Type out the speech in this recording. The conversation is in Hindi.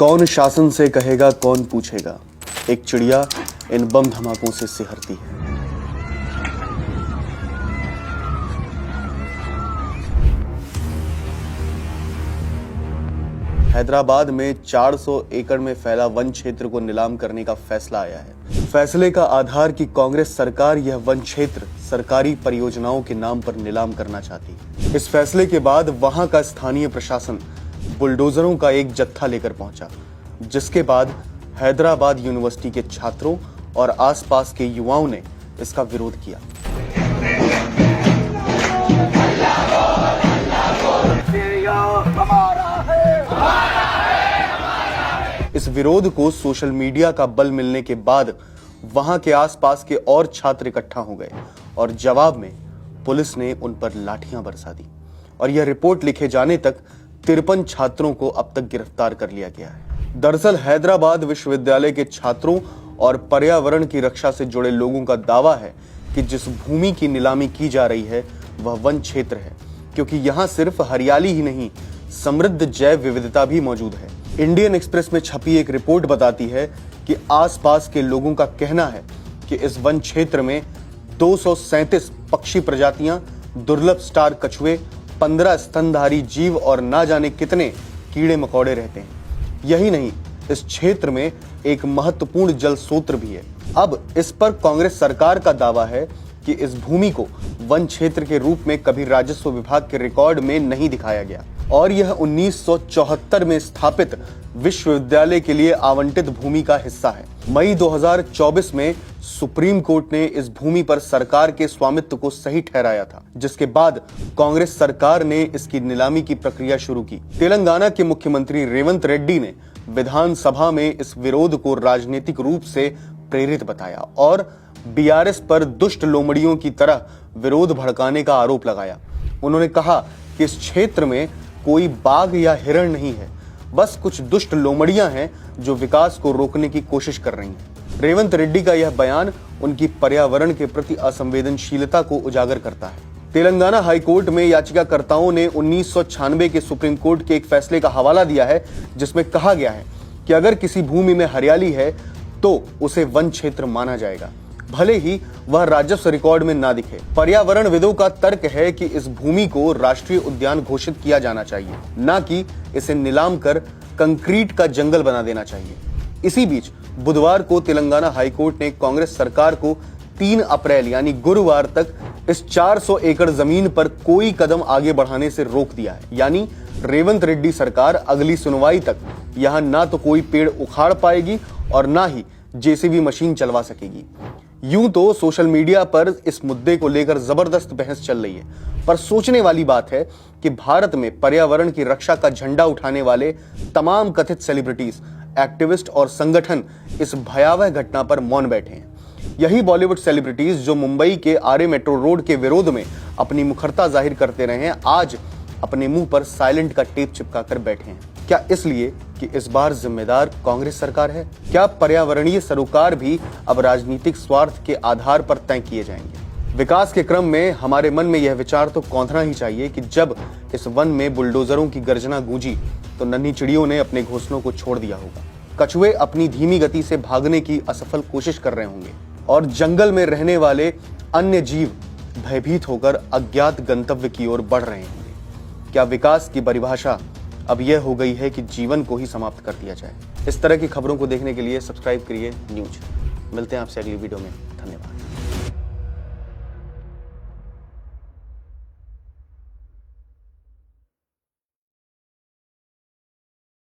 कौन शासन से कहेगा, कौन पूछेगा, एक चिड़िया इन बम धमाकों से सिहरती है। हैदराबाद में 400 एकड़ में फैला वन क्षेत्र को नीलाम करने का फैसला आया है। फैसले का आधार कि कांग्रेस सरकार यह वन क्षेत्र सरकारी परियोजनाओं के नाम पर नीलाम करना चाहती है। इस फैसले के बाद वहां का स्थानीय प्रशासन बुलडोजरों का एक जत्था लेकर पहुंचा, जिसके बाद हैदराबाद यूनिवर्सिटी के छात्रों और आसपास के युवाओं ने इसका विरोध किया। इस विरोध को सोशल मीडिया का बल मिलने के बाद वहां के आसपास के और छात्र इकट्ठा हो गए और जवाब में पुलिस ने उन पर लाठियां बरसा दी और यह रिपोर्ट लिखे जाने तक 53 छात्रों को अब तक गिरफ्तार कर लिया गया है। दरअसल हैदराबाद विश्वविद्यालय के छात्रों और पर्यावरण की रक्षा से जुड़े लोगों का दावा है कि जिस भूमि की नीलामी की जा रही है वह वन क्षेत्र है, क्योंकि यहां सिर्फ हरियाली ही नहीं, समृद्ध जैव विविधता भी मौजूद है। इंडियन एक्सप्रेस में छपी एक रिपोर्ट बताती है कि आसपास के लोगों का कहना है कि इस वन क्षेत्र में 237 पक्षी प्रजातियां, दुर्लभ स्टार कछुए, 15 स्तनधारी जीव और ना जाने कितने कीड़े मकोड़े रहते हैं। यही नहीं, इस क्षेत्र में एक महत्वपूर्ण जल स्रोत भी है। अब इस पर कांग्रेस सरकार का दावा है कि इस भूमि को वन क्षेत्र के रूप में कभी राजस्व विभाग के रिकॉर्ड में नहीं दिखाया गया और यह 1974 में स्थापित विश्वविद्यालय के लिए आवंटित भूमि का हिस्सा है। मई 2024 में सुप्रीम कोर्ट ने इस भूमि पर सरकार के स्वामित्व को सही ठहराया था, जिसके बाद कांग्रेस सरकार ने इसकी नीलामी की प्रक्रिया शुरू की। तेलंगाना के मुख्यमंत्री रेवंत रेड्डी ने विधानसभा में इस विरोध को राजनीतिक रूप से प्रेरित बताया और बीआरएस पर दुष्ट लोमड़ियों की तरह विरोध भड़काने का आरोप लगाया। उन्होंने कहा कि इस क्षेत्र में कोई बाघ या हिरण नहीं है, बस कुछ दुष्ट लोमड़ियां हैं जो विकास को रोकने की कोशिश कर रही हैं। रेवंत रेड्डी का यह बयान उनकी पर्यावरण के प्रति असंवेदनशीलता को उजागर करता है। तेलंगाना हाईकोर्ट में याचिकाकर्ताओं ने 1996 के सुप्रीम कोर्ट के एक फैसले का हवाला दिया है, जिसमें कहा गया है कि अगर किसी भूमि में हरियाली है तो उसे वन क्षेत्र माना जाएगा, भले ही वह राजस्व रिकॉर्ड में ना दिखे। पर्यावरणविदों का तर्क है कि इस भूमि को राष्ट्रीय उद्यान घोषित किया जाना चाहिए, ना कि इसे नीलाम कर कंक्रीट का जंगल बना देना चाहिए। इसी बीच बुधवार को तेलंगाना हाईकोर्ट ने कांग्रेस सरकार को 3 अप्रैल यानी गुरुवार तक इस 400 एकड़ जमीन पर कोई कदम आगे बढ़ाने से रोक दिया है। यानी रेवंत रेड्डी सरकार अगली सुनवाई तक यहां ना तो कोई पेड़ उखाड़ पाएगी और ना ही जेसीबी मशीन चलवा सकेगी। यूं तो सोशल मीडिया पर इस मुद्दे को लेकर जबरदस्त बहस चल रही है, पर सोचने वाली बात है कि भारत में पर्यावरण की रक्षा का झंडा उठाने वाले तमाम कथित सेलिब्रिटीज, एक्टिविस्ट और संगठन इस भयावह घटना पर मौन बैठे हैं। यही बॉलीवुड सेलिब्रिटीज जो मुंबई के आरे मेट्रो रोड के विरोध में अपनी मुखरता जाहिर करते रहे हैं, आज अपने मुंह पर साइलेंट का टेप चिपकाकर बैठे हैं। क्या इसलिए कि इस बार जिम्मेदार कांग्रेस सरकार है? क्या पर्यावरणीय सरोकार भी अब राजनीतिक स्वार्थ के आधार पर तय किए जाएंगे? विकास के क्रम में हमारे मन में यह विचार तो कौंधना ही चाहिए कि जब इस वन में बुलडोजरों की गर्जना गूंजी तो नन्ही चिड़ियों ने अपने घोंसलों को छोड़ दिया होगा। कछुए अपनी धीमी गति से भागने की असफल कोशिश कर रहे होंगे और जंगल में रहने वाले अन्य जीव भयभीत होकर अज्ञात गंतव्य की ओर बढ़ रहे होंगे। क्या विकास की परिभाषा अब यह हो गई है कि जीवन को ही समाप्त कर दिया जाए? इस तरह की खबरों को देखने के लिए सब्सक्राइब करिए न्यूज। मिलते हैं आपसे अगली वीडियो में। धन्यवाद।